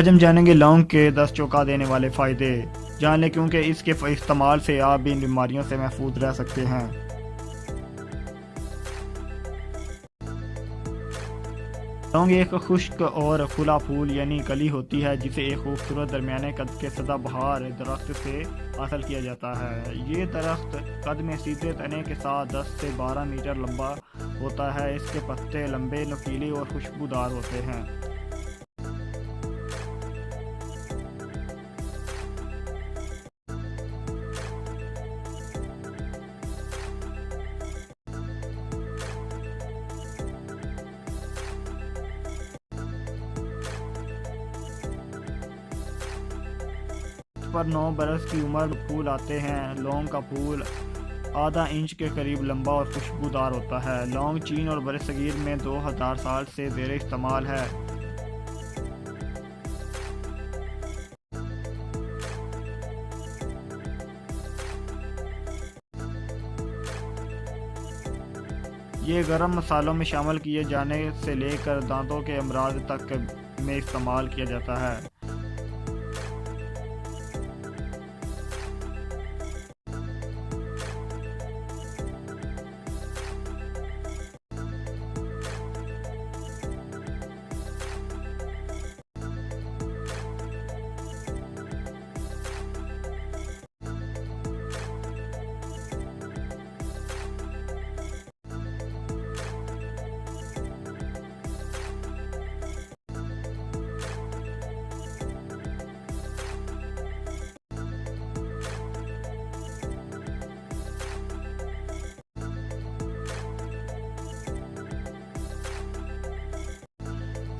آج ہم جانیں گے لونگ کے 10 چونکا دینے والے فائدے جان لیں کیونکہ اس کے استعمال سے آپ بھی ان بیماریوں سے محفوظ رہ سکتے ہیں۔ لونگ ایک خشک اور کھلا پھول یعنی کلی ہوتی ہے جسے ایک خوبصورت درمیانے قد کے سدا بہار درخت سے حاصل کیا جاتا ہے۔ یہ درخت قد میں سیدھے تنے کے ساتھ 10 سے 12 میٹر لمبا ہوتا ہے۔ اس کے پتے لمبے، نوکیلے اور خوشبودار ہوتے ہیں۔ پر 9 برس کی عمر پھول آتے ہیں۔ لونگ کا پھول آدھا انچ کے قریب لمبا اور خوشبودار ہوتا ہے۔ لونگ چین اور برصغیر میں 2000 سال سے زیر استعمال ہے۔ یہ گرم مسالوں میں شامل کیے جانے سے لے کر دانتوں کے امراض تک میں استعمال کیا جاتا ہے۔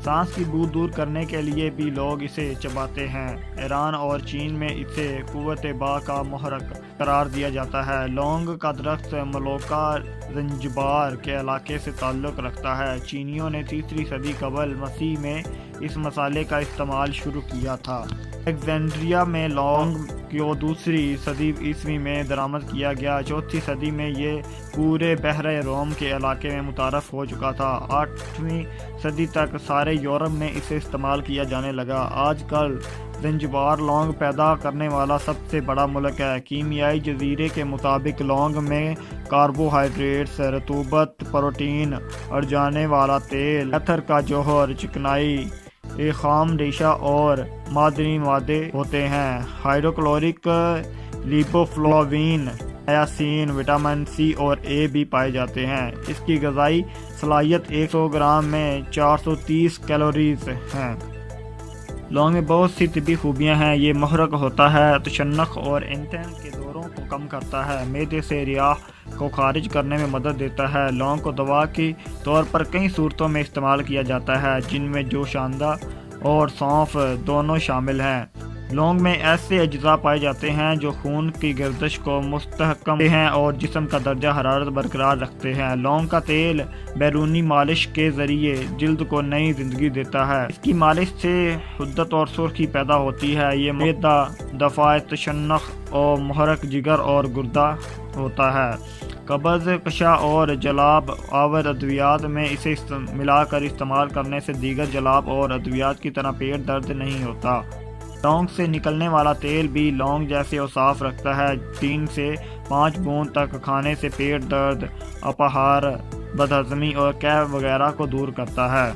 سانس کی بو دور کرنے کے لیے بھی لوگ اسے چباتے ہیں۔ ایران اور چین میں اسے قوت با کا محرک قرار دیا جاتا ہے۔ لونگ کا درخت ملوکہ زنجبار کے علاقے سے تعلق رکھتا ہے۔ چینیوں نے 3 صدی قبل مسیح میں اس مسالے کا استعمال شروع کیا تھا۔ الیگزینڈریا میں لونگ کو 2 صدی عیسوی میں درآمد کیا گیا۔ 4 صدی میں یہ پورے بحر روم کے علاقے میں متعارف ہو چکا تھا۔ 8ویں صدی تک سارے یورپ میں اسے استعمال کیا جانے لگا۔ آج کل زنجبار لونگ پیدا کرنے والا سب سے بڑا ملک ہے۔ کیمیائی جزیرے کے مطابق لونگ میں کاربوہائیڈریٹس، رطوبت، پروٹین اور جانے والا تیل، ایتھر کا جوہر، چکنائی، ایک خام ریشہ اور معدنی مادے ہوتے ہیں۔ ہائیڈروکلورک، لیبوفلاوین، نایاسین، وٹامن سی اور اے بھی پائے جاتے ہیں۔ اس کی غذائی صلاحیت 100 گرام میں 430 کیلوریز ہے۔ لونگ میں بہت سی طبی خوبیاں ہیں۔ یہ محرک ہوتا ہے، تشنج اور انٹسٹائن کے دوروں کو کم کرتا ہے، معدے سے ریاح کو خارج کرنے میں مدد دیتا ہے۔ لونگ کو دوا کے طور پر کئی صورتوں میں استعمال کیا جاتا ہے جن میں جوشاندہ اور سونف دونوں شامل ہیں۔ لونگ میں ایسے اجزاء پائے جاتے ہیں جو خون کی گردش کو مستحکم کرتے ہیں اور جسم کا درجہ حرارت برقرار رکھتے ہیں۔ لونگ کا تیل بیرونی مالش کے ذریعے جلد کو نئی زندگی دیتا ہے۔ اس کی مالش سے حدت اور سرخی پیدا ہوتی ہے۔ یہ معدہ، دفاع تشنج اور محرک جگر اور گردہ ہوتا ہے۔ قبض کشا اور جلاب آور ادویات میں اسے ملا کر استعمال کرنے سے دیگر جلاب اور ادویات کی طرح پیٹ درد نہیں ہوتا۔ لونگ سے نکلنے والا تیل بھی لونگ جیسے اوصاف رکھتا ہے۔ 3 سے 5 بوند تک کھانے سے پیٹ درد، اپاہار، بدہضمی اور قے وغیرہ کو دور کرتا ہے۔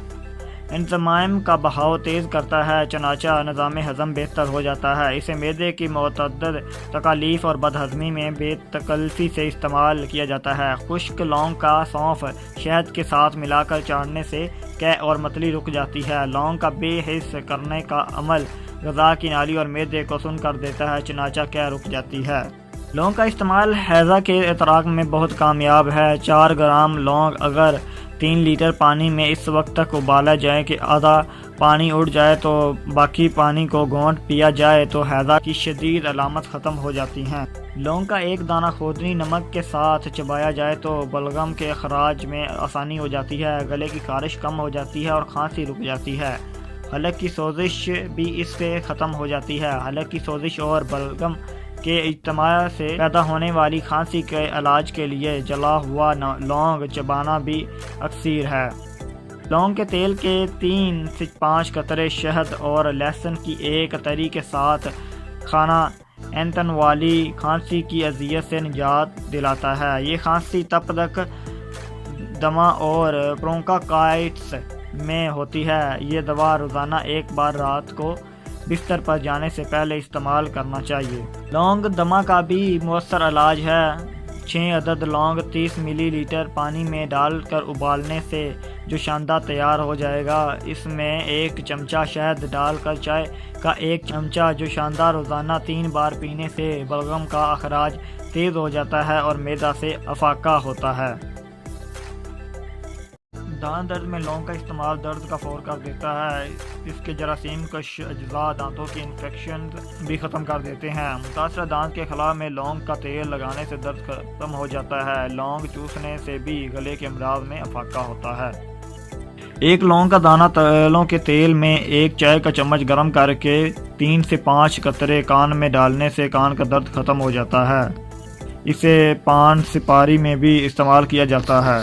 انزائم کا بہاؤ تیز کرتا ہے، چنانچہ نظام ہضم بہتر ہو جاتا ہے۔ اسے معدے کی متعدد تکالیف اور بدہضمی میں بے تکلفی سے استعمال کیا جاتا ہے۔ خشک لونگ کا سونف شہد کے ساتھ ملا کر چاڑنے سے قے اور متلی رک جاتی ہے۔ لونگ کا بے حس کرنے کا عمل غذا کی نالی اور معدے کو سن کر دیتا ہے، چنانچہ قے رک جاتی ہے۔ لونگ کا استعمال ہیضہ کے اطراق میں بہت کامیاب ہے۔ 4 گرام لونگ اگر 3 لیٹر پانی میں اس وقت تک ابالا جائے کہ آدھا پانی اڑ جائے تو باقی پانی کو گھونٹ پیا جائے تو ہیضہ کی شدید علامات ختم ہو جاتی ہیں۔ لونگ کا ایک دانہ خوردنی نمک کے ساتھ چبایا جائے تو بلغم کے اخراج میں آسانی ہو جاتی ہے، گلے کی خارش کم ہو جاتی ہے اور کھانسی رک جاتی ہے۔ حلق کی سوزش بھی اس سے ختم ہو جاتی ہے۔ حلق کی سوزش اور بلغم کے اجتماع سے پیدا ہونے والی کھانسی کے علاج کے لیے جلا ہوا لونگ چبانا بھی اکثر ہے۔ لونگ کے تیل کے 3 سے 5 قطرے شہد اور لہسن کی ایک تری کے ساتھ کھانا اینتن والی کھانسی کی اذیت سے نجات دلاتا ہے۔ یہ کھانسی تپ تک دمہ اور برونکائٹس میں ہوتی ہے۔ یہ دوا روزانہ ایک بار رات کو بستر پر جانے سے پہلے استعمال کرنا چاہیے۔ لونگ دمہ کا بھی مؤثر علاج ہے۔ 6 عدد لونگ 30 ملی لیٹر پانی میں ڈال کر ابالنے سے جو شاندار تیار ہو جائے گا، اس میں 1 چمچہ شہد ڈال کر چائے کا 1 چمچہ جو شاندار روزانہ 3 بار پینے سے بلغم کا اخراج تیز ہو جاتا ہے اور معدہ سے افاقہ ہوتا ہے۔ دانت درد میں لونگ کا استعمال درد کا فور کر دیتا ہے۔ اس کے جراثیم کش اجزاء دانتوں کی انفیکشن بھی ختم کر دیتے ہیں۔ متاثرہ دانت کے خلا میں لونگ کا تیل لگانے سے درد ختم ہو جاتا ہے۔ لونگ چوسنے سے بھی گلے کے امراض میں افاقہ ہوتا ہے۔ 1 لونگ کا دانہ تلوں کے تیل میں 1 چائے کا چمچ گرم کر کے 3 سے 5 قطرے کان میں ڈالنے سے کان کا درد ختم ہو جاتا ہے۔ اسے پان سپاری میں بھی استعمال کیا جاتا ہے۔